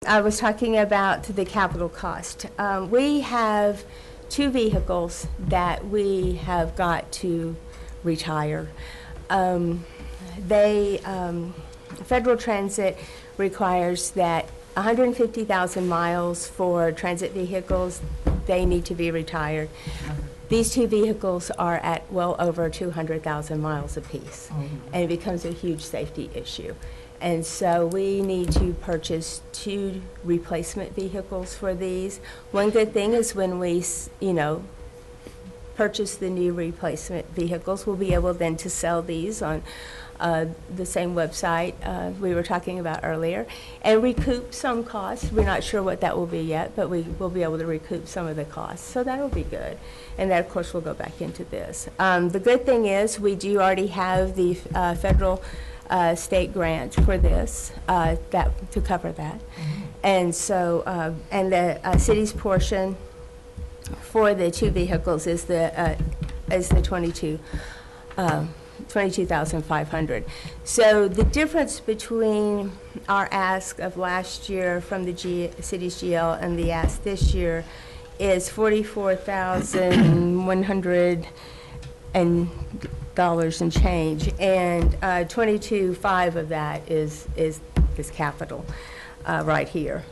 I was talking about the capital cost. We have two vehicles that we have got to retire. Federal Transit requires that 150,000 miles for transit vehicles, they need to be retired. These two vehicles are at well over 200,000 miles apiece, and it becomes a huge safety issue. And so we need to purchase two replacement vehicles for these. One good thing is when we, purchase the new replacement vehicles, we'll be able then to sell these on the same website we were talking about earlier and recoup some costs. We're not sure what that will be yet, but we will be able to recoup some of the costs. So that'll be good. And that, of course, will go back into this. The good thing is we do already have the federal state grant for this, to cover that. And so, and the city's portion for the two vehicles is the 22,500. So the difference between our ask of last year from the city's GL and the ask this year is $44,100 and change, and 22.5 of that is capital right here.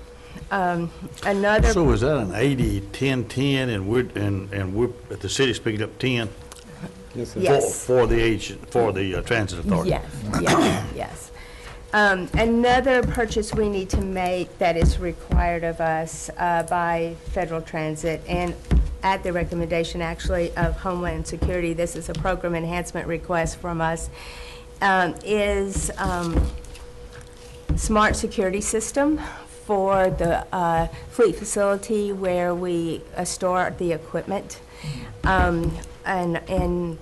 Another. So is that an 80-10-10, and we're the city's picking up 10? Yes. For the transit authority. Yes. Yes. Another purchase we need to make that is required of us by Federal Transit, and at the recommendation actually of Homeland Security, this is a program enhancement request from us, is smart security system for the fleet facility where we store the equipment. And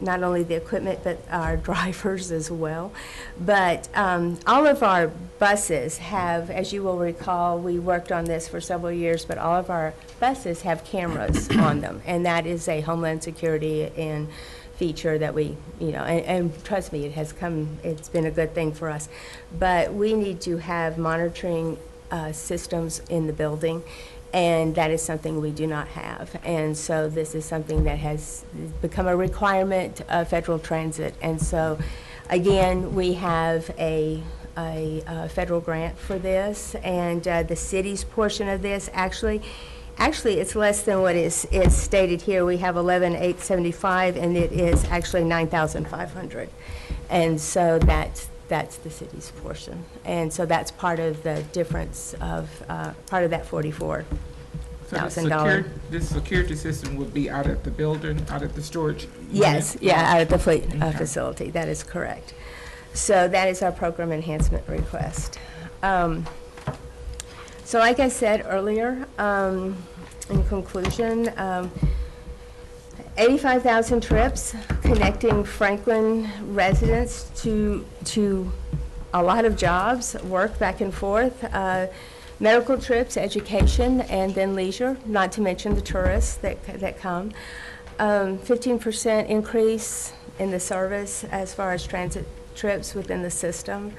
not only the equipment, but our drivers as well. But all of our buses have, as you will recall, we worked on this for several years, but all of our buses have cameras on them, and that is a Homeland Security and feature that we, and trust me, it's been a good thing for us. But we need to have monitoring systems in the building, and that is something we do not have. And so this is something that has become a requirement of Federal Transit. And so, again, we have a federal grant for this, and the city's portion of this actually it's less than what is stated here. We have 11,875, and it is actually 9,500. And so that's the city's portion. And so that's part of the difference of, part of that $44,000. The security system would be out at the building, out at the storage? Yes, out at the fleet facility. That is correct. So that is our program enhancement request. So like I said earlier, in conclusion, 85,000 trips connecting Franklin residents to a lot of jobs, work back and forth, medical trips, education, and then leisure, not to mention the tourists that come. 15% increase in the service as far as transit trips within the system.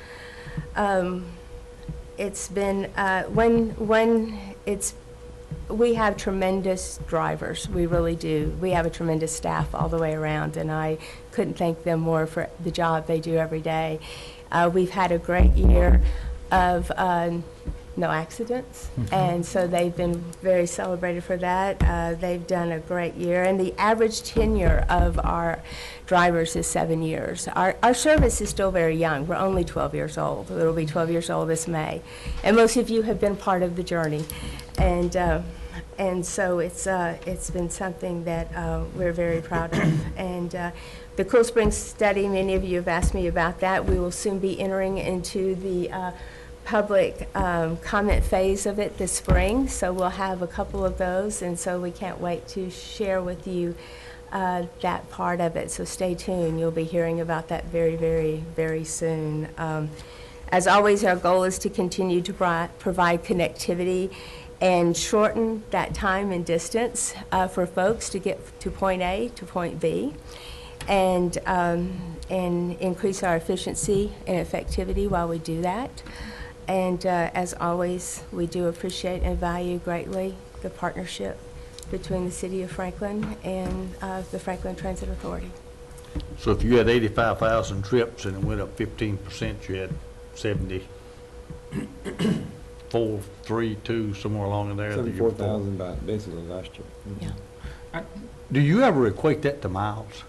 It's been, we have tremendous drivers, we really do. We have a tremendous staff all the way around, and I couldn't thank them more for the job they do every day. We've had a great year of no accidents, and so they've been very celebrated for that. They've done a great year, and the average tenure of our drivers is 7 years. Our service is still very young. We're only 12 years old. It'll be 12 years old this May, and most of you have been part of the journey, and so it's been something that we're very proud of. And the Cool Springs study, many of you have asked me about that. We will soon be entering into the public comment phase of it this spring, so we'll have a couple of those, and so we can't wait to share with you that part of it. So stay tuned. You'll be hearing about that very, very, very soon. As always, our goal is to continue to provide connectivity and shorten that time and distance for folks to get to point A to point B, and increase our efficiency and effectivity while we do that. And as always, we do appreciate and value greatly the partnership between the City of Franklin and the Franklin Transit Authority. So if you had 85,000 trips and it went up 15%, you had 74, 3, 2, somewhere along in there. the year before. 74,000 by basically last year. Yeah. Do you ever equate that to miles?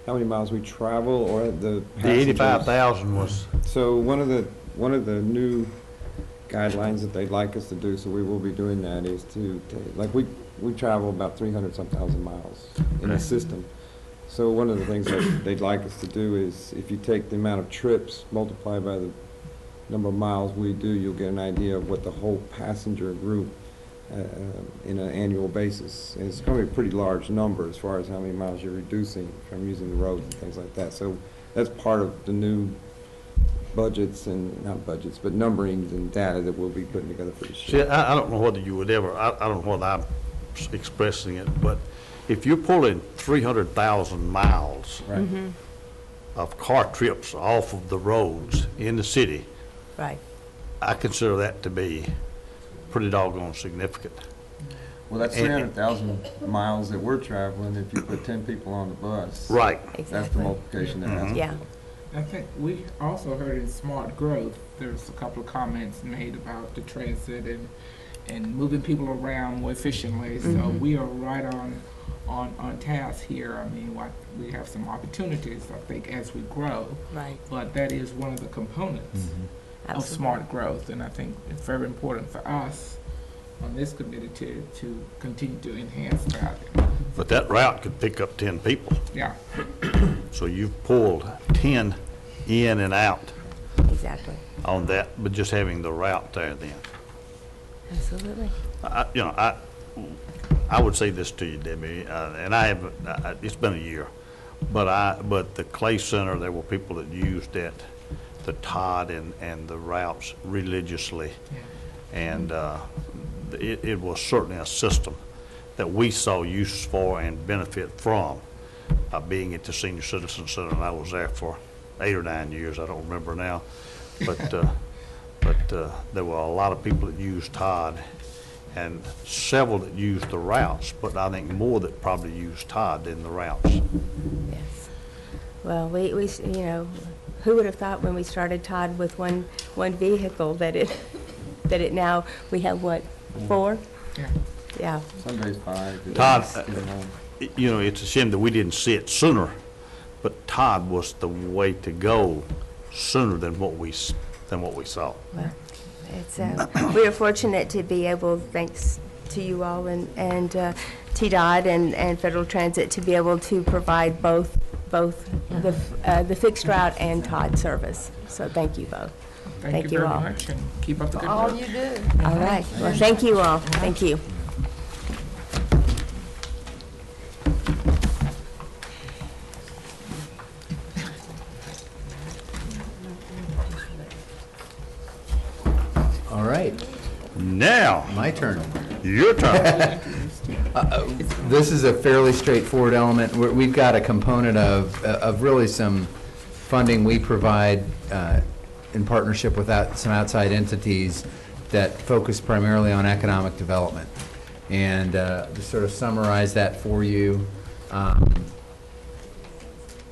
How many miles we travel or the The 85,000 was, So one of the new guidelines that they'd like us to do, so we will be doing that, is like we travel about 300-some thousand miles in the Okay. system. So one of the things that they'd like us to do is, if you take the amount of trips multiplied by the number of miles we do, you'll get an idea of what the whole passenger group in an annual basis. And it's going to be a pretty large number as far as how many miles you're reducing from using the roads and things like that. So that's part of the new budgets and, not budgets, but numberings and data that we'll be putting together for this see, year. I don't know whether you would ever, I don't know whether I'm expressing it, but if you're pulling 300,000 miles Right. of car trips off of the roads in the city, Right. I consider that to be pretty doggone significant. Well, that's And- 300,000 miles that we're traveling. If you put 10 people on the bus. Right. That's the Exactly. multiplication that has to Yeah. I think we also heard in smart growth, there's a couple of comments made about the transit and moving people around more efficiently. So Mhm. we are right on task here. I mean, we have some opportunities, I think, as we grow, Right. but that is one of the components of Absolutely. smart growth. And I think it's very important for us on this committee to continue to enhance that. But that route could pick up 10 people. Yeah. So you've pulled 10 in and out Exactly. on that, but just having the route there then. Absolutely. I would say this to you, Debbie, and I haven't, it's been a year, but the Clay Center, there were people that used it, the Todd and the routes religiously. And it was certainly a system that we saw use for and benefit from, being at the Senior Citizen Center, and I was there for 8 or 9 years, I don't remember now. But there were a lot of people that used Todd, and several that used the routes, but I think more that probably used Todd than the routes. Yes. Well, we you know, who would have thought when we started Todd with one vehicle that it now, we have what, 4? Yeah. Yeah. Some days 5. Todd, Getting home. You know, it's a shame that we didn't see it sooner, but Todd was the way to go sooner than what we saw. Well, it's, we are fortunate to be able, thanks to you all and TDOT and Federal Transit, to be able to provide both the fixed route and Todd service. So thank you both. Thank you you very all. much, and keep up the good work. All you do. All right. Well, thank you all. Thank you. All right, Now, my turn. your turn. This is a fairly straightforward element. We've got a component of really some funding we provide in partnership with some outside entities that focus primarily on economic development. And to sort of summarize that for you, and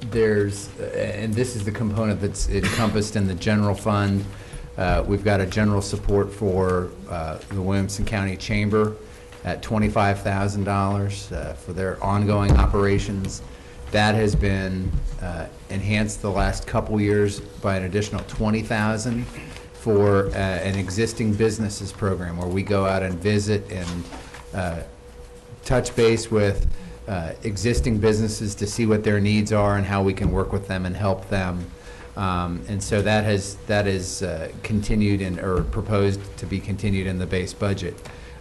this is the component that's encompassed in the general fund. We've got a general support for the Williamson County Chamber at $25,000 for their ongoing operations. That has been enhanced the last couple years by an additional $20,000 for an existing businesses program where we go out and visit and touch base with existing businesses to see what their needs are and how we can work with them and help them. And so that is continued or proposed to be continued in the base budget.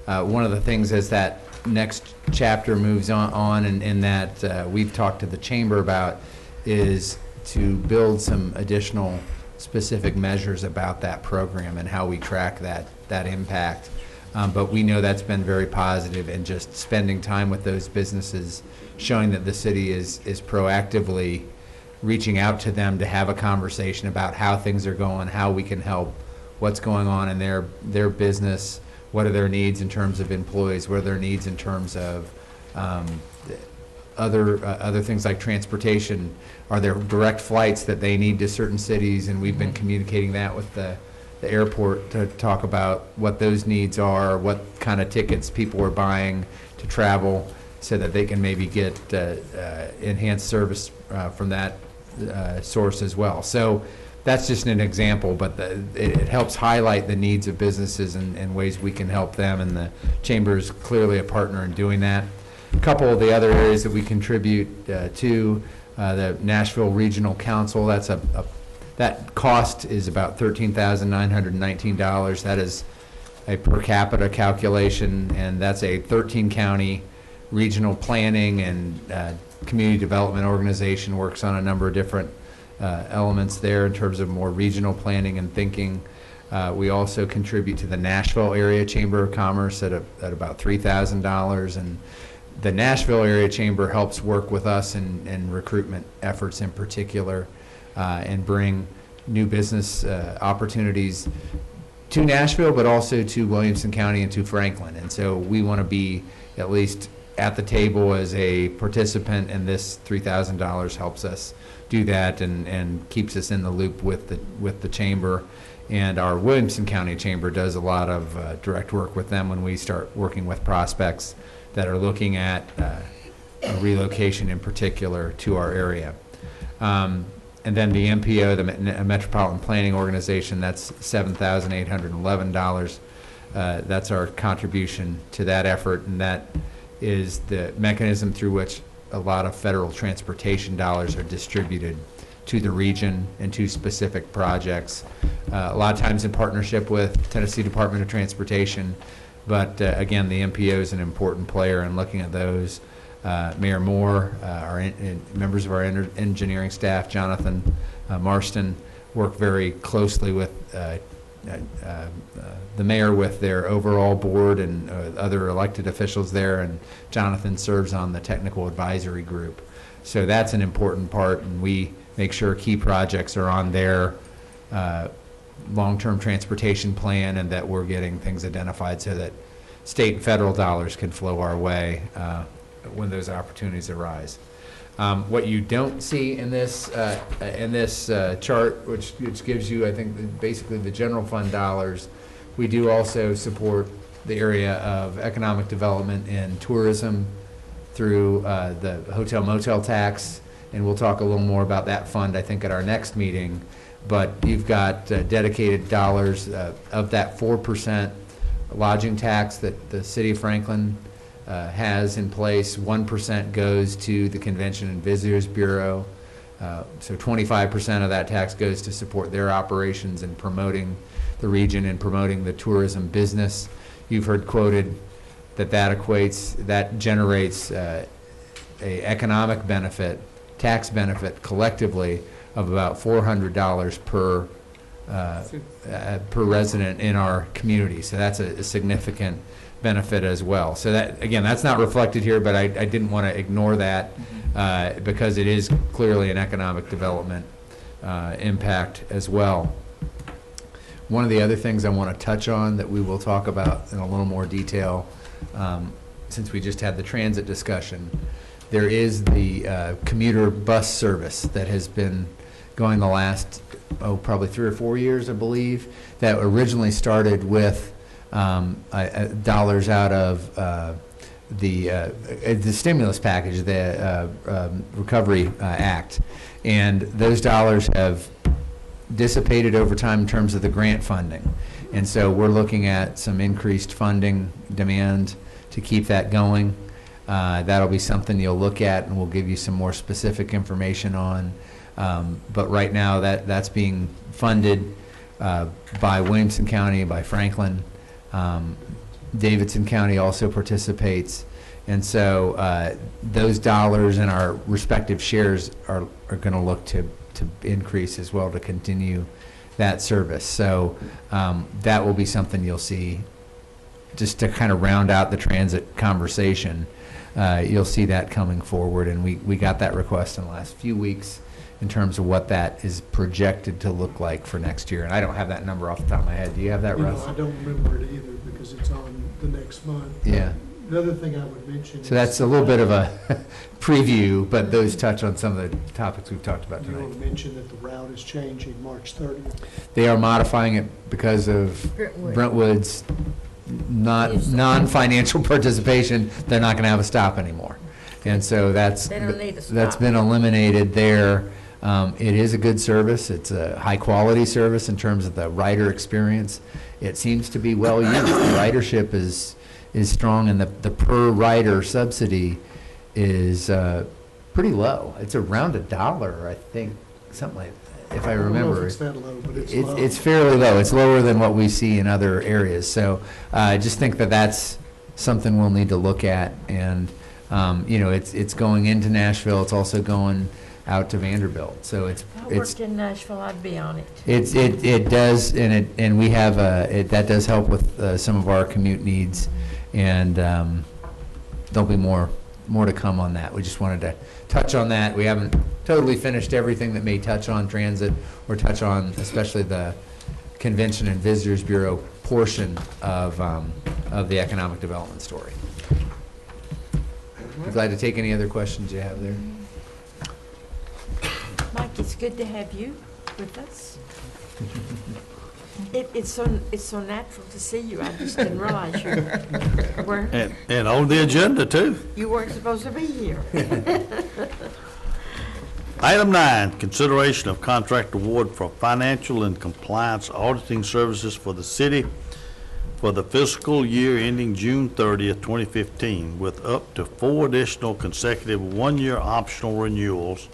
One of the things as that next chapter moves on and that we've talked to the chamber about is to build some additional specific measures about that program and how we track that impact. But we know that's been very positive, and just spending time with those businesses, showing that the city is proactively reaching out to them to have a conversation about how things are going, how we can help, what's going on in their business, what are their needs in terms of employees, what are their needs in terms of other things like transportation. Are there direct flights that they need to certain cities? And we've been communicating that with the airport to talk about what those needs are, what kind of tickets people are buying to travel, so that they can maybe get enhanced service from that source as well. So that's just an example, but it helps highlight the needs of businesses and ways we can help them, and the Chamber is clearly a partner in doing that. A couple of the other areas that we contribute to, the Nashville Regional Council, that cost is about $13,919. That is a per capita calculation, and that's a 13-county regional planning and community development organization, works on a number of different elements there in terms of more regional planning and thinking. We also contribute to the Nashville Area Chamber of Commerce at about $3,000, and the Nashville Area Chamber helps work with us in recruitment efforts in particular, and bring new business opportunities to Nashville, but also to Williamson County and to Franklin. And so we want to be at least at the table as a participant, and this $3,000 helps us do that and keeps us in the loop with the chamber. And our Williamson County Chamber does a lot of direct work with them when we start working with prospects that are looking at a relocation in particular to our area. And then the MPO, the Metropolitan Planning Organization, that's $7,811. That's our contribution to that effort, and that is the mechanism through which a lot of federal transportation dollars are distributed to the region and to specific projects. A lot of times in partnership with Tennessee Department of Transportation, but again, the MPO is an important player in looking at those. Mayor Moore, members of our engineering staff, Jonathan Marston, work very closely with the mayor with their overall board and other elected officials there, and Jonathan serves on the technical advisory group. So that's an important part, and we make sure key projects are on their long-term transportation plan, and that we're getting things identified so that state and federal dollars can flow our way when those opportunities arise. What you don't see in this chart, which gives you, I think, basically the general fund dollars, we do also support the area of economic development and tourism through the hotel motel tax, and we'll talk a little more about that fund, I think, at our next meeting. But you've got dedicated dollars of that 4% lodging tax that the city of Franklin has in place. 1% goes to the Convention and Visitors Bureau. So 25% of that tax goes to support their operations and promoting the region and promoting the tourism business. You've heard quoted that that generates a economic benefit, tax benefit collectively of about $400 per resident in our community. So that's a significant benefit as well. So that, again, that's not reflected here, but I didn't want to ignore that because it is clearly an economic development impact as well. One of the other things I want to touch on that we will talk about in a little more detail, since we just had the transit discussion, there is the commuter bus service that has been going the last, probably 3 or 4 years, I believe, that originally started with dollars out of the stimulus package, the Recovery Act, and those dollars have dissipated over time in terms of the grant funding, and so we're looking at some increased funding demand to keep that going. That'll be something you'll look at, and we'll give you some more specific information on. But right now, that's being funded by Williamson County, by Franklin. Davidson County also participates, and so those dollars in our respective shares are going to look to increase as well to continue that service. So that will be something you'll see, just to kind of round out the transit conversation. You'll see that coming forward, and we got that request in the last few weeks, in terms of what that is projected to look like for next year. And I don't have that number off the top of my head. Do you have that, You know, Russ? I don't remember it either because it's on the next month. Yeah. The other thing I would mention. So that's a little bit of a preview, but those touch on some of the topics we've talked about You tonight. want to mention that the route is changing March 30th. They are modifying it because of Brentwood's non-financial participation. They're not going to have a stop anymore. And so that's been eliminated there. It is a good service. It's a high-quality service in terms of the rider experience. It seems to be well used. The ridership is strong, and the per-rider subsidy is pretty low. It's around $1, I think, something like that, if I I don't know remember. if it's that low, but it's low. It's fairly low. It's lower than what we see in other areas. So I just think that that's something we'll need to look at. And, it's going into Nashville. It's also going out to Vanderbilt. So If I worked in Nashville, I'd be on it. it does, and we have, that does help with some of our commute needs. And there'll be more to come on that. We just wanted to touch on that. We haven't totally finished everything that may touch on transit or touch on especially the Convention and Visitors Bureau portion of the economic development story. I'm glad to take any other questions you have there. Mike, it's good to have you with us. It's so natural to see you. I just didn't realize And on the agenda, too. you weren't supposed to be here. Item 9, consideration of contract award for financial and compliance auditing services for the city for the fiscal year ending June 30th, 2015, with up to 4 additional consecutive one-year optional renewals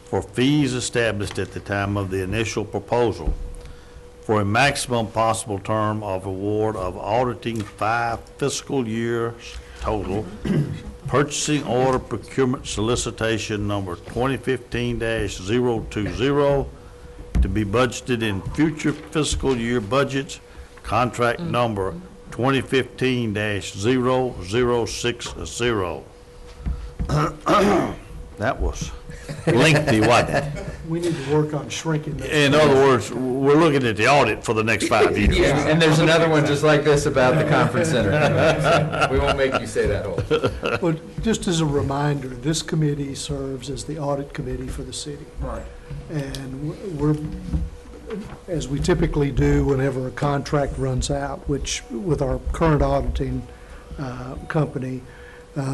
for fees established at the time of the initial proposal, for a maximum possible term of award of auditing 5 fiscal years total. Purchasing order procurement solicitation number 2015-020 to be budgeted in future fiscal year budgets. Contract number 2015-0060. That was lengthy, wasn't it? We need to work on shrinking that. In other words, we're looking at the audit for the next 5 years. Yeah, and there's another one just like this about the conference center. We won't make you say that whole. But just as a reminder, this committee serves as the audit committee for the city. Right. And we're, as we typically do whenever a contract runs out, which with our current auditing company,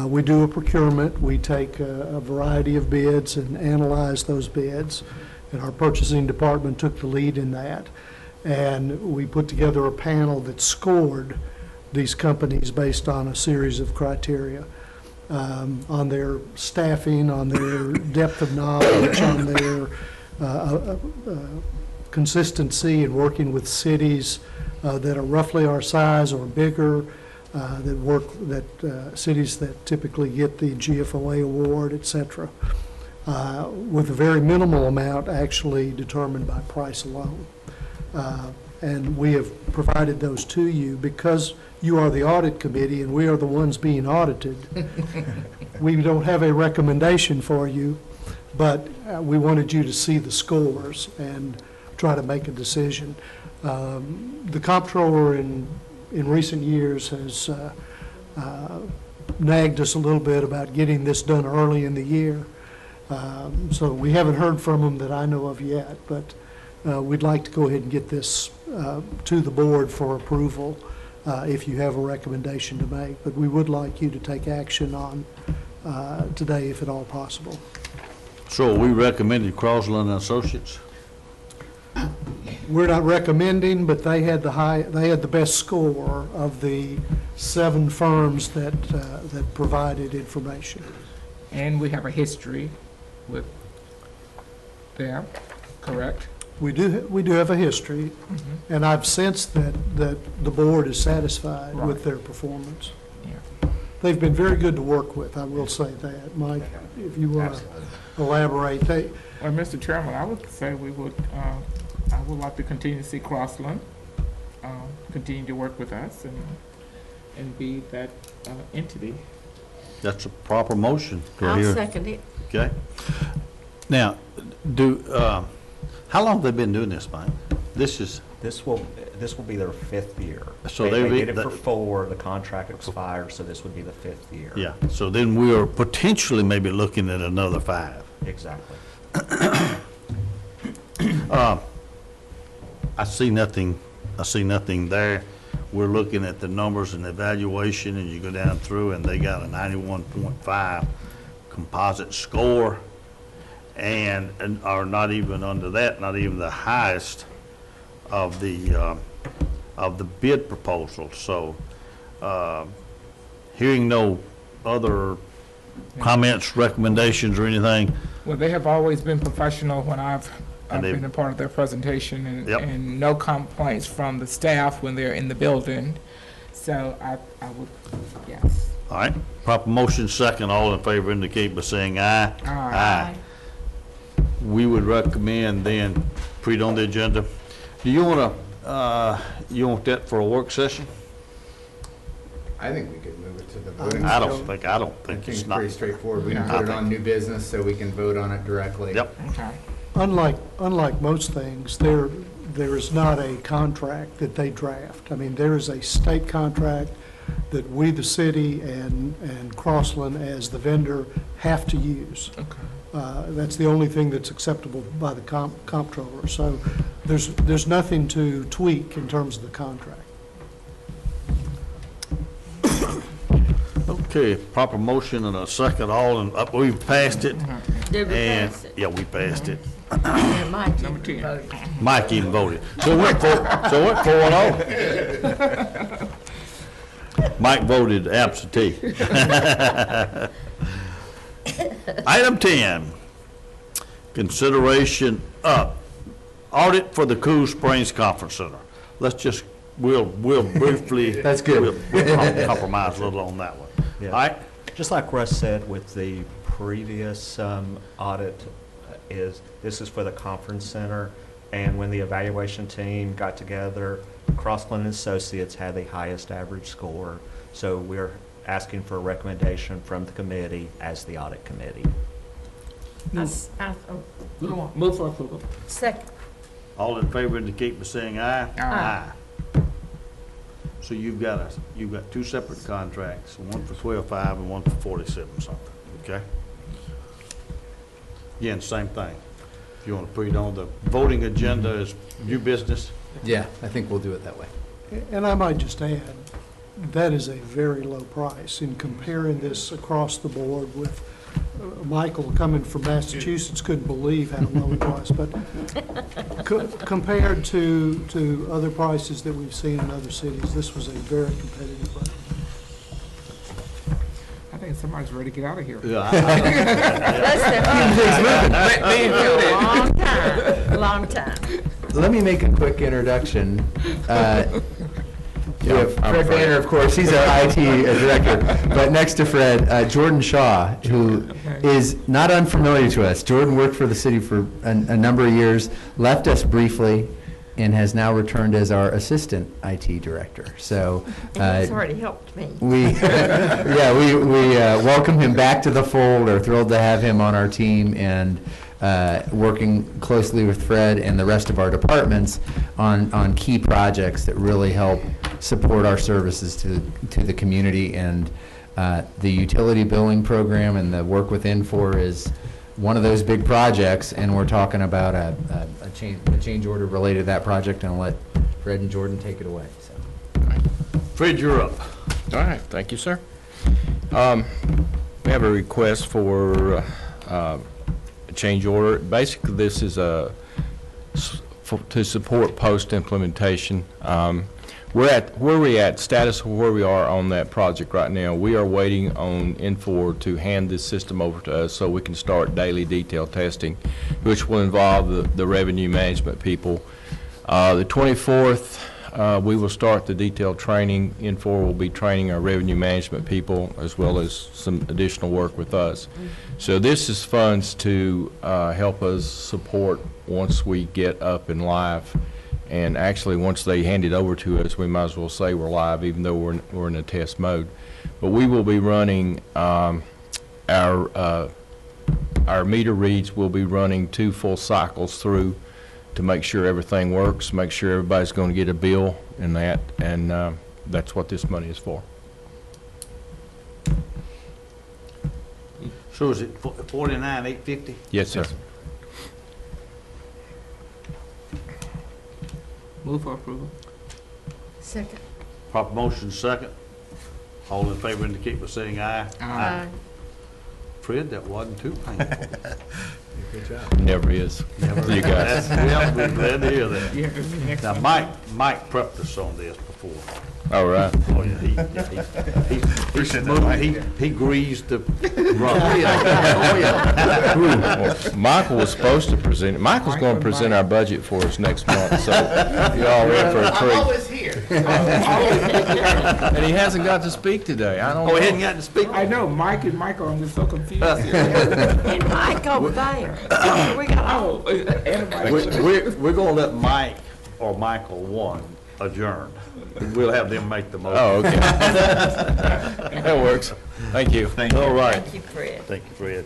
we do a procurement. We take a variety of bids and analyze those bids. And our purchasing department took the lead in that. And we put together a panel that scored these companies based on a series of criteria. On their staffing, on their depth of knowledge, on their consistency in working with cities that are roughly our size or bigger, cities that typically get the GFOA award, et cetera, with a very minimal amount actually determined by price alone. And we have provided those to you because you are the audit committee and we are the ones being audited. We don't have a recommendation for you, but we wanted you to see the scores and try to make a decision. The comptroller in recent years has nagged us a little bit about getting this done early in the year. So we haven't heard from him that I know of yet, but we'd like to go ahead and get this to the board for approval if you have a recommendation to make. But we would like you to take action on today if at all possible. So we recommended Crosland and Associates. We're not recommending, but they had the best score of the 7 firms that provided information. And we have a history with them, correct? We do have a history, and I've sensed that the board is satisfied with Right. their performance. Yeah. They've been very good to work with, I will say that. Mike, if you want to elaborate, Well, Mr. Chairman, I would say I would like to continue to see Crossland continue to work with us and be that entity. That's a proper motion. Do I I'll hear- second it. Okay. Now, how long have they been doing this, Mike? This will be their 5th year. So they they've- did it for 4, the contract expired, so this would be the 5th year. yeah, so then we are potentially maybe looking at another 5. Exactly. I see nothing there. We're looking at the numbers and evaluation, and you go down through, and they got a 91.5 composite score, and are not even under that, not even the highest of the bid proposal. So, hearing no other comments, recommendations, or anything, Well, they have always been professional when I've And they- been a part of their presentation, and, Yep. and no complaints from the staff when they're in the building. So I would, yes. all right, proper motion second, all in favor indicate by saying aye. Aye. We would recommend then, put it on the agenda. Do you want that for a work session? I think we could move it to the voting. I still. don't think I it's think it's not. pretty straightforward. We can Yeah. put it on new business so we can vote on it directly. Yep, Okay. Unlike most things, there is not a contract that they draft. I mean, there is a state contract that we, the city, and Crossland as the vendor have to use. Okay. That's the only thing that's acceptable by the comptroller. So there's nothing to tweak in terms of the contract. okay, proper motion and a second, all in, we've passed it, Did we and, pass it? yeah, we passed it. Yeah, Mike Number even 10. voted. Mike even voted. So it went 4-0. Mike voted absentee. Item 10, consideration of audit for the Cool Springs Conference Center. We'll briefly. That's good. We'll compromise a little on that one. Yeah. All right? Just like Russ said with the previous audit, this is for the conference center, and when the evaluation team got together, Crossland Associates had the highest average score, so we're asking for a recommendation from the committee as the audit committee. Go on. Move for approval. Second. All in favor indicate by saying aye. Aye. So you've got two separate contracts, one for 12.5 and one for 47 something, okay? Again, same thing. If you want to put it on the voting agenda as new business, Yeah, I think we'll do it that way. And I might just add, that is a very low price in comparing this across the board with Michael coming from Massachusetts, couldn't believe how low it was. But compared to other prices that we've seen in other cities, this was a very competitive rate. I think somebody's ready to get out of here. That's a long time. Let me make a quick introduction. We have Fred Banner, of course, he's our IT director, but next to Fred, Jordan Shaw, who is not unfamiliar to us. Jordan worked for the city for a number of years, left us briefly, and has now returned as our assistant IT director. So And he's already helped me. we welcome him back to the fold, are thrilled to have him on our team, and working closely with Fred and the rest of our departments on key projects that really help support our services to the community. And the utility billing program and the work with Infor is one of those big projects, and we're talking about a change order related to that project, and I'll let Fred and Jordan take it away. So. Fred, you're up. All right, thank you, sir. We have a request for a change order. Basically, this is to support post-implementation. Status of where we are on that project right now. We are waiting on Infor to hand this system over to us so we can start daily detail testing, which will involve the revenue management people. The 24th, we will start the detailed training. Infor will be training our revenue management people as well as some additional work with us. So this is funds to help us support once we get up and live. And actually, once they hand it over to us, we might as well say we're live, even though we're in a test mode. But we will be running our our meter reads will be running 2 full cycles through to make sure everything works, make sure everybody's going to get a bill and that, and that's what this money is for. So is it 49,850? Yes, sir. Move for approval. Second. Proper motion second. All in favor indicate by saying aye. Aye. Fred, that wasn't too painful. Never is. You guys. Well, we're glad to hear that. Yeah, this is next Now, one. Mike prepped us on this before. All right. Oh, yeah, he greased the run. Oh, yeah. Well, Michael was supposed to present, Michael's going to present our budget for us next month, so you're all in for a treat. here. And he hasn't got to speak today. I don't Oh, he know. hadn't got to speak? I know, Mike and Michael, I'm just so confused. And Mike over there. We got all, Oh, and Mike. We're gonna let Mike or Michael one adjourn. We'll have them make the motion. Oh, okay. That works. Thank you. All right. thank you, Fred. Thank you, Fred.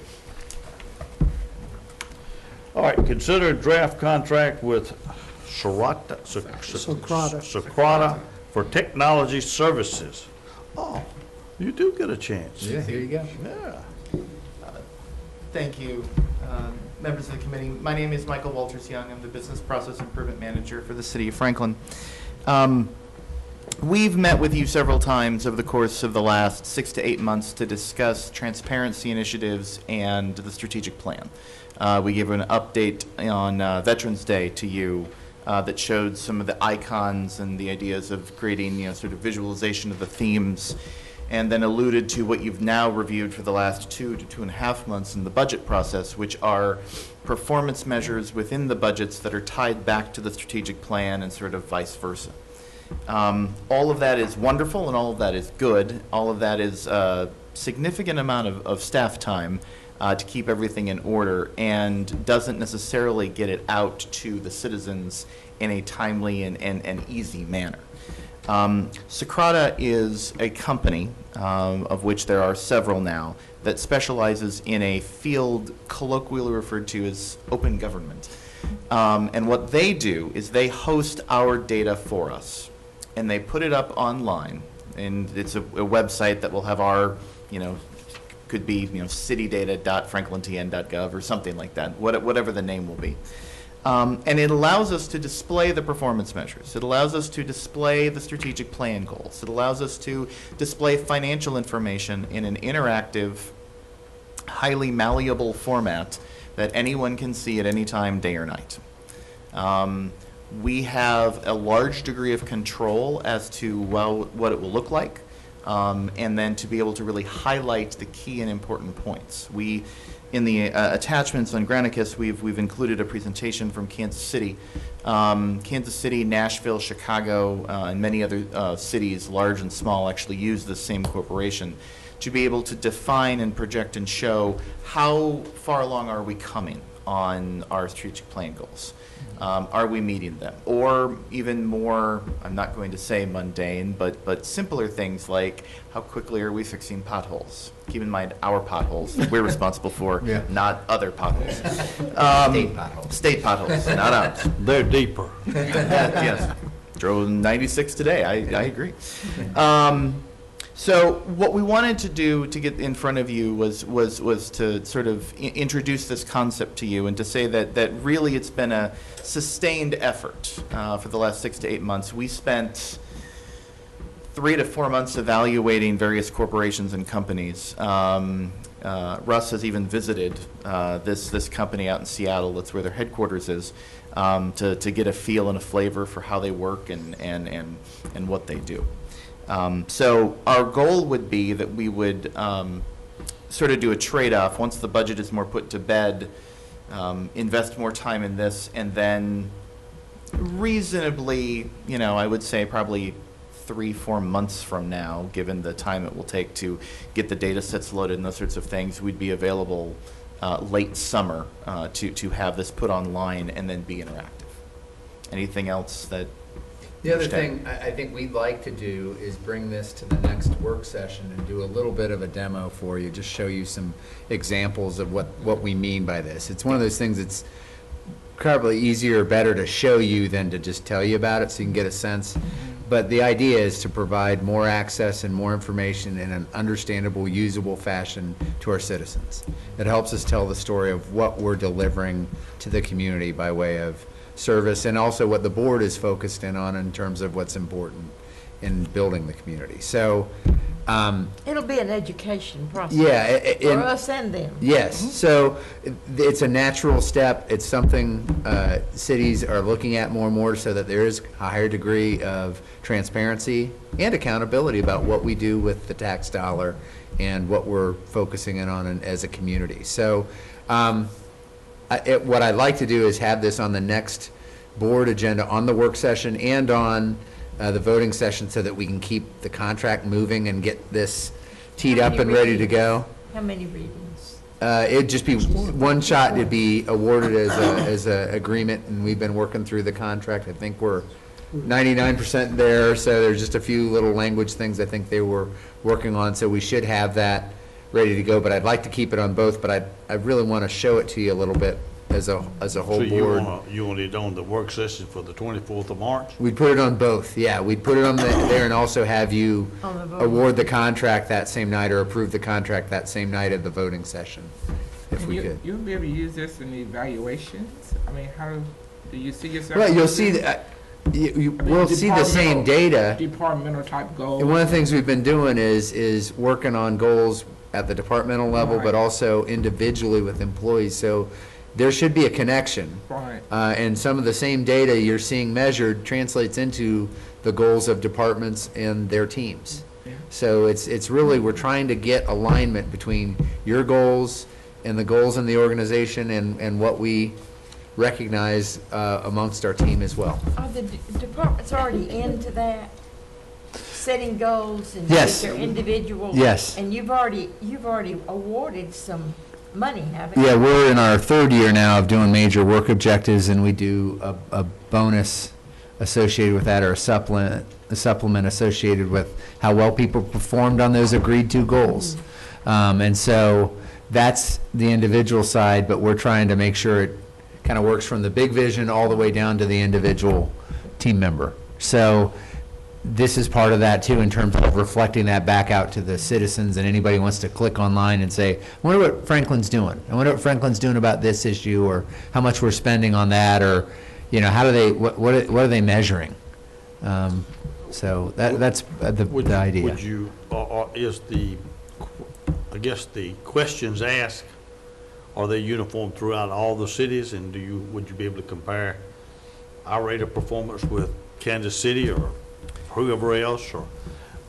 All right, consider a draft contract with Socrata for technology services. Oh, you do get a chance. Yeah, here you go. Yeah. Thank you, members of the committee. My name is Michael Walters Young. I'm the Business Process Improvement Manager for the City of Franklin. We've met with you several times over the course of the last 6 to 8 months to discuss transparency initiatives and the strategic plan. We gave an update on Veterans Day to you that showed some of the icons and the ideas of creating, sort of visualization of the themes, and then alluded to what you've now reviewed for the last 2 to 2.5 months in the budget process, which are performance measures within the budgets that are tied back to the strategic plan and sort of vice versa. All of that is wonderful and all of that is good. All of that is a significant amount of staff time to keep everything in order and doesn't necessarily get it out to the citizens in a timely and easy manner. Socrata is a company, of which there are several now, that specializes in a field colloquially referred to as open government. And what they do is they host our data for us, and they put it up online. And it's a website that will have our, could be, citydata.franklintn.gov or something like that, whatever the name will be. And it allows us to display the performance measures. It allows us to display the strategic plan goals. It allows us to display financial information in an interactive, highly malleable format that anyone can see at any time, day or night. We have a large degree of control as to what it will look like, and then to be able to really highlight the key and important points. In the attachments on Granicus, we've included a presentation from Kansas City. Kansas City, Nashville, Chicago, and many other cities, large and small, actually use the same corporation to be able to define and project and show how far along are we coming on our strategic plan goals. Are we meeting them? Or even more, I'm not going to say mundane, but simpler things like how quickly are we fixing potholes? Keep in mind our potholes that we're responsible for, Yeah. not other potholes. State potholes. State potholes, not ours. They're deeper. Yes. Drove 96 today, I agree. So what we wanted to do to get in front of you was to sort of introduce this concept to you and to say that really it's been a sustained effort for the last 6 to 8 months. We spent 3 to 4 months evaluating various corporations and companies. Russ has even visited this company out in Seattle. That's where their headquarters is, to get a feel and a flavor for how they work and what they do. So our goal would be that we would sort of do a trade-off. Once the budget is more put to bed, invest more time in this, and then reasonably, I would say probably 3-4 months from now, given the time it will take to get the data sets loaded and those sorts of things, we'd be available late summer to have this put online and then be interactive. Anything else that The other Staff. thing I think we'd like to do is bring this to the next work session and do a little bit of a demo for you, just show you some examples of what we mean by this. It's one of those things that's probably easier or better to show you than to just tell you about it, so you can get a sense. But the idea is to provide more access and more information in an understandable, usable fashion to our citizens. It helps us tell the story of what we're delivering to the community by way of service, and also what the board is focused in terms of what's important in building the community. So, It'll be an education process. yeah. For us and them. Yes, so it's a natural step. It's something cities are looking at more and more, so that there is a higher degree of transparency and accountability about what we do with the tax dollar and what we're focusing in on as a community. So what I'd like to do is have this on the next board agenda, on the work session and on the voting session, so that we can keep the contract moving and get this teed How up many and ready to readings? go. How many readings? It'd just be one shot, it'd be awarded as a agreement, and we've been working through the contract. I think we're 99% there, so there's just a few little language things I think they were working on, so we should have that ready to go. But I'd like to keep it on both, but I really want to show it to you a little bit as a whole So board. you want it on the work session for the 24th of March? We'd put it on both, yeah. We'd put it on there and also have you On the vote. award the contract that same night or approve the contract that same night of the voting session, if And we could. You'll be able to use this in the evaluations? I mean, how do you see yourself? Well, you'll using see, it? we'll see the same data. Departmental type goals. And one of the things we've been doing is working on goals at the departmental level, but Right. also individually with employees. So there should be a connection. Right. And some of the same data you're seeing measured translates into the goals of departments and their teams. Yeah. So it's really, we're trying to get alignment between your goals and the goals in the organization and what we recognize amongst our team as well. Are the departments already into that? Setting goals and Yes. their individual? Yes. And you've already awarded some money, haven't you? Yeah, we're in our third year now of doing major work objectives, and we do a bonus associated with that, or a supplement associated with how well people performed on those agreed to goals. And so that's the individual side, but we're trying to make sure it kind of works from the big vision all the way down to the individual team member. So this is part of that too, in terms of reflecting that back out to the citizens, and anybody wants to click online and say, I wonder what Franklin's doing. I wonder what Franklin's doing about this issue, or how much we're spending on that, or, you know, how do they, what are they measuring? So that's the idea. Would you, or is the, I guess the questions asked, are they uniform throughout all the cities, and would you be able to compare our rate of performance with Kansas City or whoever else,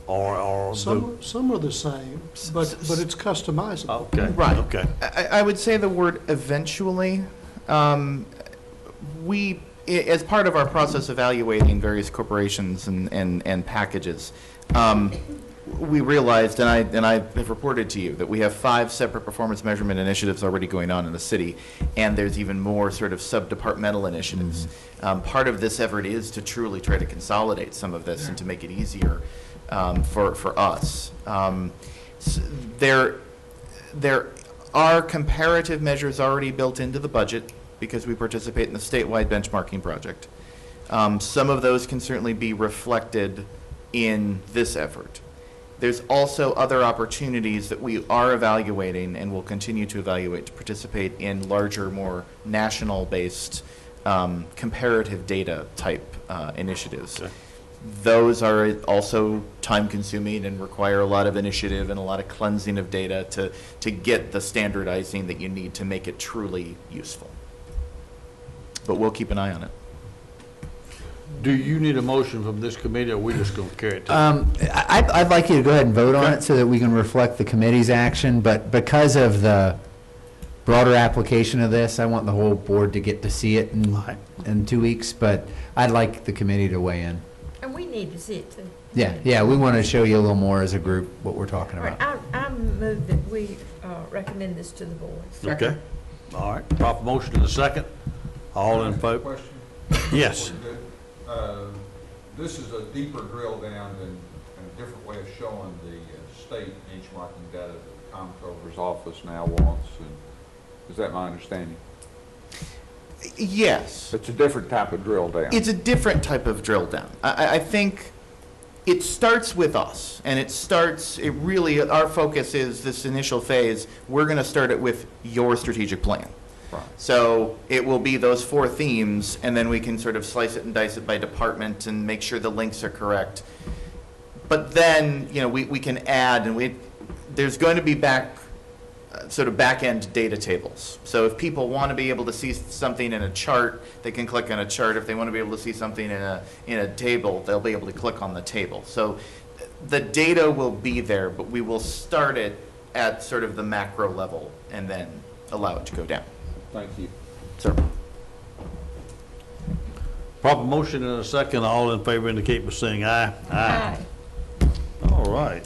or Some are the same, but it's customizable. okay, Right. okay. I would say the word eventually. We, as part of our process evaluating various corporations and packages, we realized, and I have reported to you, that we have 5 separate performance measurement initiatives already going on in the city, and there's even more sort of sub-departmental initiatives. Part of this effort is to truly try to consolidate some of this and to make it easier for us. There are comparative measures already built into the budget because we participate in the statewide benchmarking project. Some of those can certainly be reflected in this effort. There's also other opportunities that we are evaluating and will continue to evaluate to participate in larger, more national-based comparative data type initiatives. Okay. Those are also time-consuming and require a lot of initiative and a lot of cleansing of data to get the standardizing that you need to make it truly useful. But we'll keep an eye on it. Do you need a motion from this committee, or are we just gonna carry it to? I'd like you to go ahead and vote on it so that we can reflect the committee's action, but because of the broader application of this, I want the whole board to get to see it in 2 weeks, but I'd like the committee to weigh in. And we need to see it too. Yeah, we want to show you a little more as a group what we're talking All right, about. I move that we recommend this to the board. Okay, all right, proper motion in a second. All in favor? Question? Yes. This is a deeper drill down and a different way of showing the state benchmarking data that the comptroller's office now wants. And is that my understanding? Yes. It's a different type of drill down. It's a different type of drill down. I think it starts with us, and it really, our focus is this initial phase, we're going to start it with your strategic plan. Right. So it will be those 4 themes, and then we can sort of slice it and dice it by department and make sure the links are correct. But then, you know, we can add, and there's going to be sort of back-end data tables. So if people want to be able to see something in a chart, they can click on a chart. If they want to be able to see something in a table, they'll be able to click on the table. So the data will be there, but we will start it at sort of the macro level and then allow it to go down. Thank you. Sir. Proper motion and a second. All in favor indicate by saying aye. Aye. All right.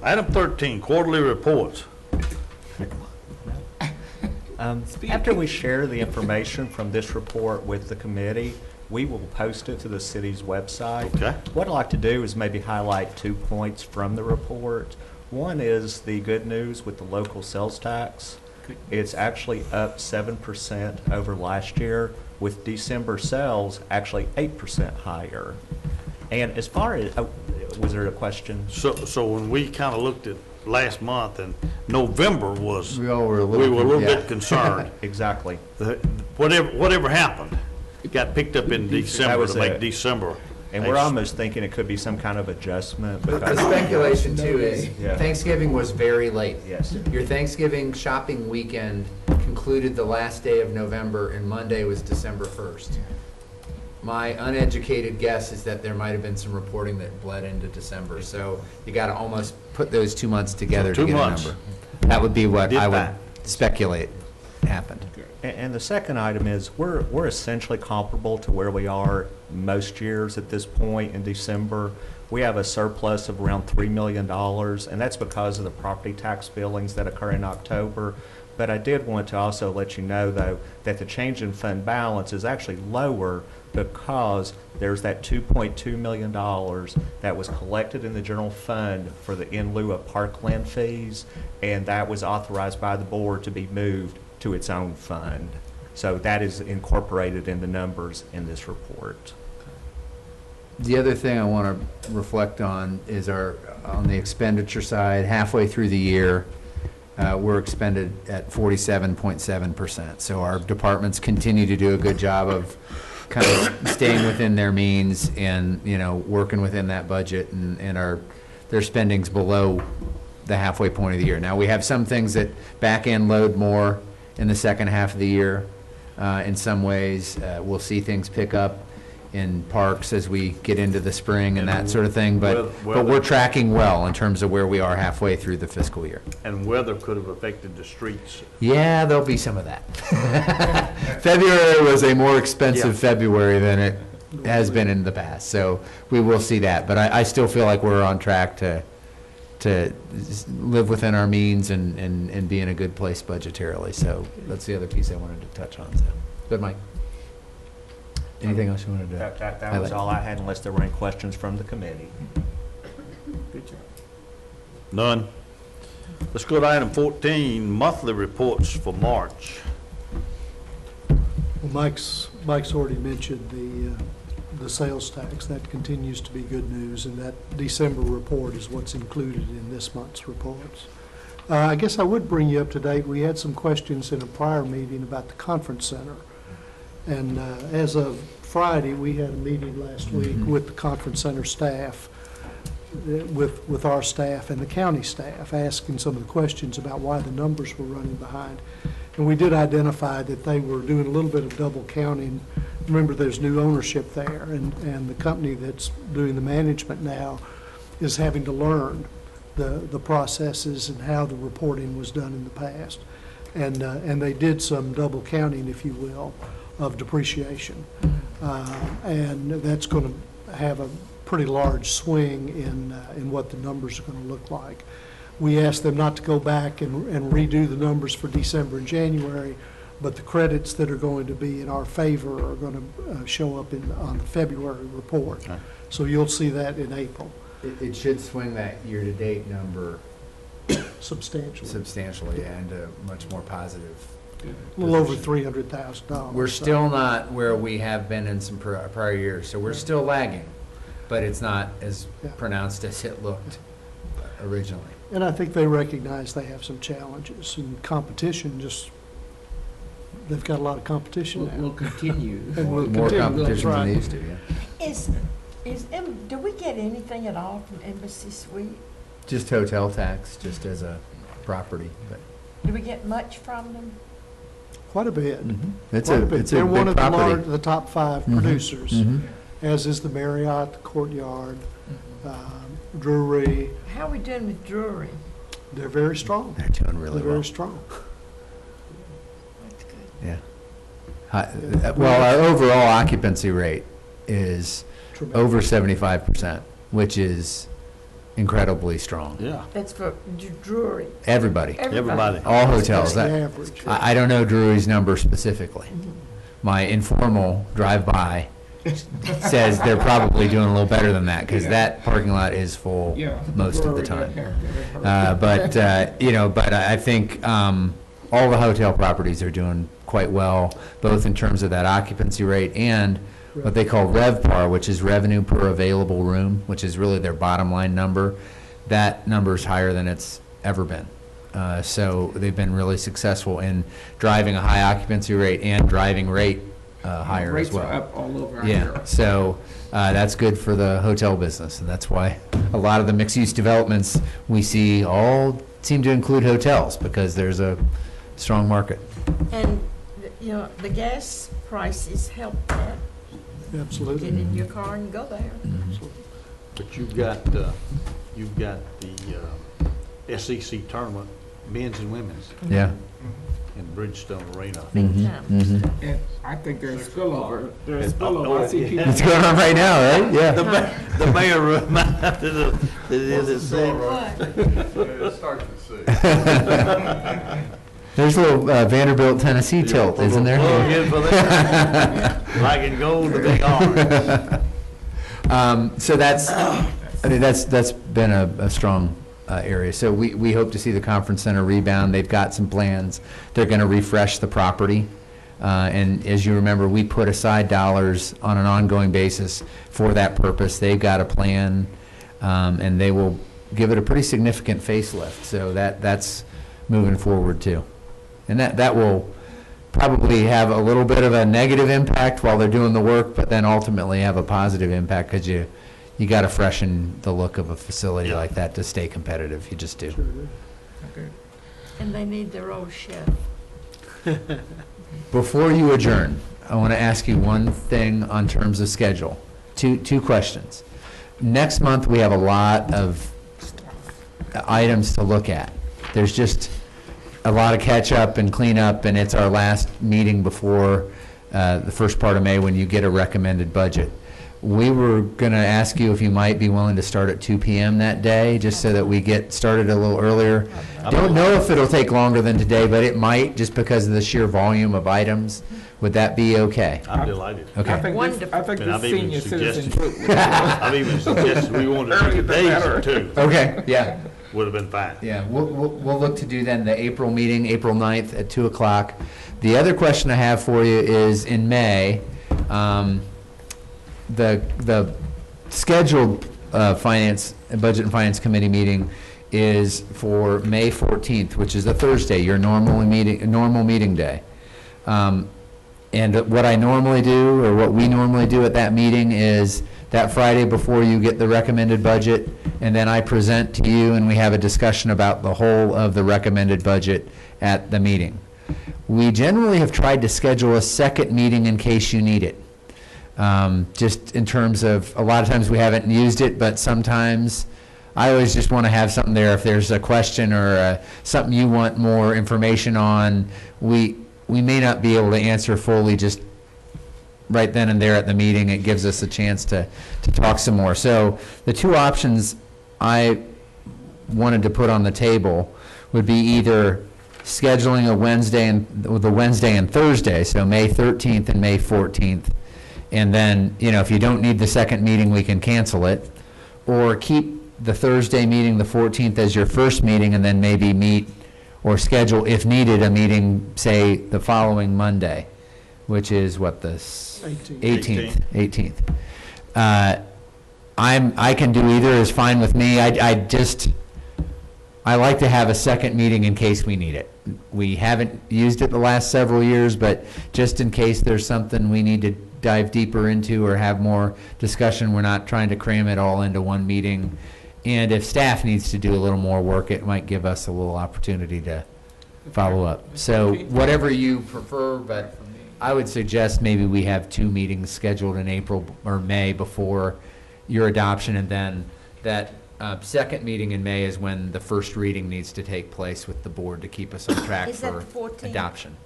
Item 13, quarterly reports. After we share the information from this report with the committee, we will post it to the city's website. Okay. What I'd like to do is maybe highlight 2 points from the report. One is the good news with the local sales tax. It's actually up 7% over last year, with December sales actually 8% higher. And as far as, was there a question? So when we kind of looked at last month, and November was, We all were a we little, were a little yeah. bit concerned. Exactly. Whatever happened, it got picked up in December was to make it. December. And we're almost thinking it could be some kind of adjustment. The because- speculation too is Yeah. Thanksgiving was very late. Yes. Your Thanksgiving shopping weekend concluded the last day of November, and Monday was December 1st. My uneducated guess is that there might have been some reporting that bled into December, so you gotta almost put those 2 months together So to 2 get a months. number. That would be what Did I would that. speculate happened. And the second item is we're essentially comparable to where we are most years at this point in December. We have a surplus of around $3 million, and that's because of the property tax billings that occur in October. But I did want to also let you know, though, that the change in fund balance is actually lower because there's that $2.2 million that was collected in the general fund for the in lieu of parkland fees, and that was authorized by the board to be moved to its own fund. So that is incorporated in the numbers in this report. The other thing I want to reflect on is on the expenditure side, halfway through the year, we're expended at 47.7%. So our departments continue to do a good job of kind of staying within their means and, you know, working within that budget, and their spending's below the halfway point of the year. Now, we have some things that back-end load more in the second half of the year. In some ways, we'll see things pick up in parks as we get into the spring and that sort of thing, but we're tracking well in terms of where we are halfway through the fiscal year. And weather could have affected the streets. Yeah, there'll be some of that. February was a more expensive February than it has been in the past, so we will see that. But I still feel like we're on track to live within our means and be in a good place budgetarily. So that's the other piece I wanted to touch on. So, good, Mike. Anything else you wanted to? That was highlight? all I had, unless there were any questions from the committee. Good job. None. Let's go to item 14, monthly reports for March. Well, Mike's already mentioned the sales tax. That continues to be good news, and that December report is what's included in this month's reports. I guess I would bring you up to date. We had some questions in a prior meeting about the conference center. And as of Friday, we had a meeting last week with the conference center staff, with our staff and the county staff, asking some of the questions about why the numbers were running behind. And we did identify that they were doing a little bit of double counting. Remember, there's new ownership there, and the company that's doing the management now is having to learn the processes and how the reporting was done in the past. And they did some double counting, if you will, of depreciation. And that's going to have a pretty large swing in what the numbers are going to look like. We asked them not to go back and redo the numbers for December and January, but the credits that are going to be in our favor are going to show up on the February report. Okay. So you'll see that in April It should swing that year-to-date number substantially. substantially and a much more positive. A little over $300,000. We're still not where we have been in some prior years, so we're still lagging, but it's not as Yeah. pronounced as it looked originally. And I think they recognize they have some challenges and competition, just, they've got a lot of competition We'll now. continue. And we'll More continue, competition that's than right. they used to, yeah. Do we get anything at all from Embassy Suite? Just hotel tax, just as a property, but. Do we get much from them? Quite a bit. It's Quite a, bit. it's a They're one big of property. the top 5 Mhm. producers, Mhm. as is the Marriott, the Courtyard, Drury. How are we doing with Drury? They're very strong. They're doing really They're well. very strong. That's good. Yeah. Yeah. Well, our overall occupancy rate is Tremendous. over 75%, which is incredibly strong. Yeah, That's for Drury. Everybody, everybody. all That's hotels. the That- average. I don't know Drury's number specifically. Mm-hmm. My informal drive-by says they're probably doing a little better than that, because Yeah. that parking lot is full Yeah. most of the Drury, time. yeah. But I think all the hotel properties are doing quite well, both in terms of that occupancy rate and what they call RevPAR, which is revenue per available room, which is really their bottom line number. That number is higher than it's ever been. So they've been really successful in driving a high occupancy rate and driving rate higher as Rates are well. up all over Yeah, here. so that's good for the hotel business, and that's why a lot of the mixed-use developments we see all seem to include hotels, because there's a strong market. And, the gas prices help that. Get Absolutely. in your car and go there. But you've got the SEC tournament, men's and women's, Yeah. in Bridgestone Arena. Big Mhm, time. mhm. And I think there's spillover. There's Oh, spillover. I see yeah. people. It's going on right now, right? Yeah. The mayor reminded us that it is said. It starts at 6. There's a little Vanderbilt, Tennessee tilt, isn't there? Like in gold, the big orange. So that's been a strong area. So we hope to see the conference center rebound. They've got some plans. They're going to refresh the property. And as you remember, we put aside dollars on an ongoing basis for that purpose. They've got a plan, and they will give it a pretty significant facelift. So that's moving forward too. And that will probably have a little bit of a negative impact while they're doing the work, but then ultimately have a positive impact, because you got to freshen the look of a facility Yeah. like that to stay competitive. You just do. Sure do. Okay. And they need their old chef. Before you adjourn, I want to ask you one thing on terms of schedule. Two questions. Next month, we have a lot of items to look at. There's just a lot of catch up and clean up, and it's our last meeting before the first part of May, when you get a recommended budget. We were going to ask you if you might be willing to start at 2 p.m. that day, just so that we get started a little earlier. Don't know if it'll take longer than today, but it might, just because of the sheer volume of items. Would that be okay? I'm delighted. I Okay. think this, Wonderful. I think And the I've even senior citizen suggested- group. would- I've even suggested we wanted to Earlier do the days better. or two. Okay, yeah. Would have been fine. Yeah, we'll look to do then the April meeting, April 9th at 2 o'clock. The other question I have for you is, in May, the scheduled Budget and Finance Committee meeting is for May 14th, which is a Thursday, your normal meeting day. And what I normally do, or what we normally do at that meeting, is that Friday before you get the recommended budget, and then I present to you and we have a discussion about the whole of the recommended budget at the meeting. We generally have tried to schedule a second meeting in case you need it. Just in terms of, a lot of times we haven't used it, but sometimes I always just want to have something there. If there's a question or something you want more information on, we may not be able to answer fully just right then and there at the meeting. It gives us a chance to talk some more. So the two options I wanted to put on the table would be either scheduling a Wednesday and, the Wednesday and Thursday, so May 13th and May 14th. And then, if you don't need the second meeting, we can cancel it. Or keep the Thursday meeting, the 14th, as your first meeting, and then maybe meet or schedule, if needed, a meeting, say, the following Monday, which is what, the 18th? 18th. I can do either, is fine with me. I like to have a second meeting in case we need it. We haven't used it the last several years, but just in case there's something we need to dive deeper into or have more discussion, we're not trying to cram it all into one meeting. And if staff needs to do a little more work, it might give us a little opportunity to follow up. So whatever you prefer, but I would suggest maybe we have 2 meetings scheduled in April or May before your adoption, and then that second meeting in May is when the first reading needs to take place with the board to keep us on track Is that for the 14th? adoption.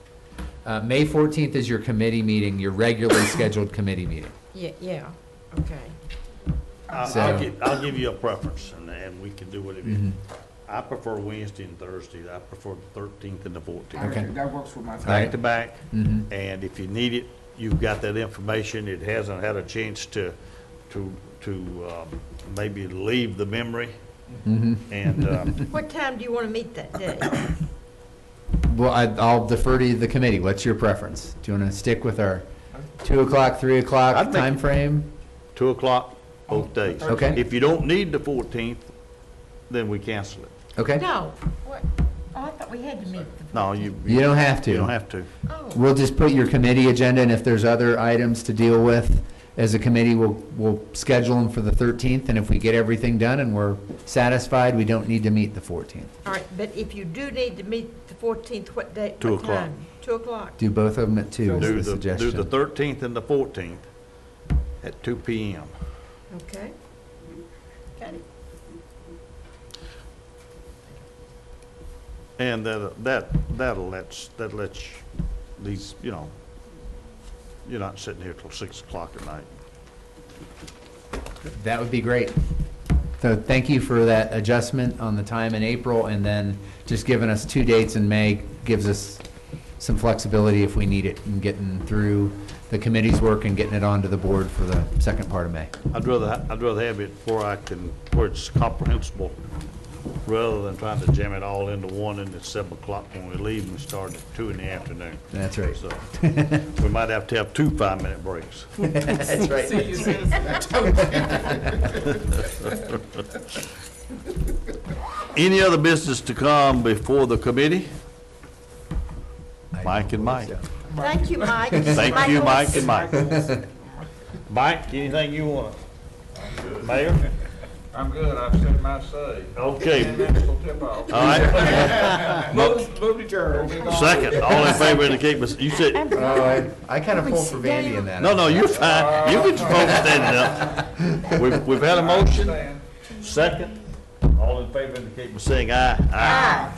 May 14th is your committee meeting, your regularly scheduled committee meeting. Yeah, okay. I'll give you a preference, and we can do whatever. Mhm. I prefer Wednesday and Thursday. I prefer the 13th and the 14th. Okay. That works for my All Back right. to back, Mhm. and if you need it, you've got that information. It hasn't had a chance to maybe leave the memory, Mhm. and What time do you want to meet that day? Well, I'll defer to the committee. What's your preference? Do you want to stick with our 2 o'clock, 3 I o'clock think- timeframe? 2 o'clock both days. Okay. If you don't need the 14th, then we cancel it. Okay. No, what? Oh, I thought we had to meet the. No, 14th. You don't have to. You don't have to. Oh, We'll just put your committee agenda, and if there's other items to deal with as a committee, we'll schedule them for the 13th, and if we get everything done and we're satisfied, we don't need to meet the 14th. all right, but if you do need to meet the 14th, what day? 2 what o'clock. time? 2 o'clock? Do both of them at 2 is Do the the suggestion. 13th and the 14th at 2 PM. Okay. Got it. And that lets these, you're not sitting here till 6 o'clock at night. That would be great. So thank you for that adjustment on the time in April, and then just giving us 2 dates in May gives us some flexibility if we need it in getting through the committee's work and getting it onto the board for the second part of May. I'd rather have it where it's comprehensible, rather than trying to jam it all into one, and it's 7 o'clock when we leave, and we start at 2 in the afternoon. That's right. So, we might have to have 2 5-minute breaks. That's right. See you soon. Any other business to come before the committee? Mike and Mike. Thank you, Mike. Thank you, Mike and Mike. Mike, anything you want? Mayor? I'm good, I've said my say. Okay. 10 minutes till tip off. All right. Move to adjourn. Second, all in favor indicate by, you said, I kind of pulled for Vandy in that. no, you're fine. You can vote standing up. We've had a motion. Stand. Second, all in favor indicate by saying aye. Aye.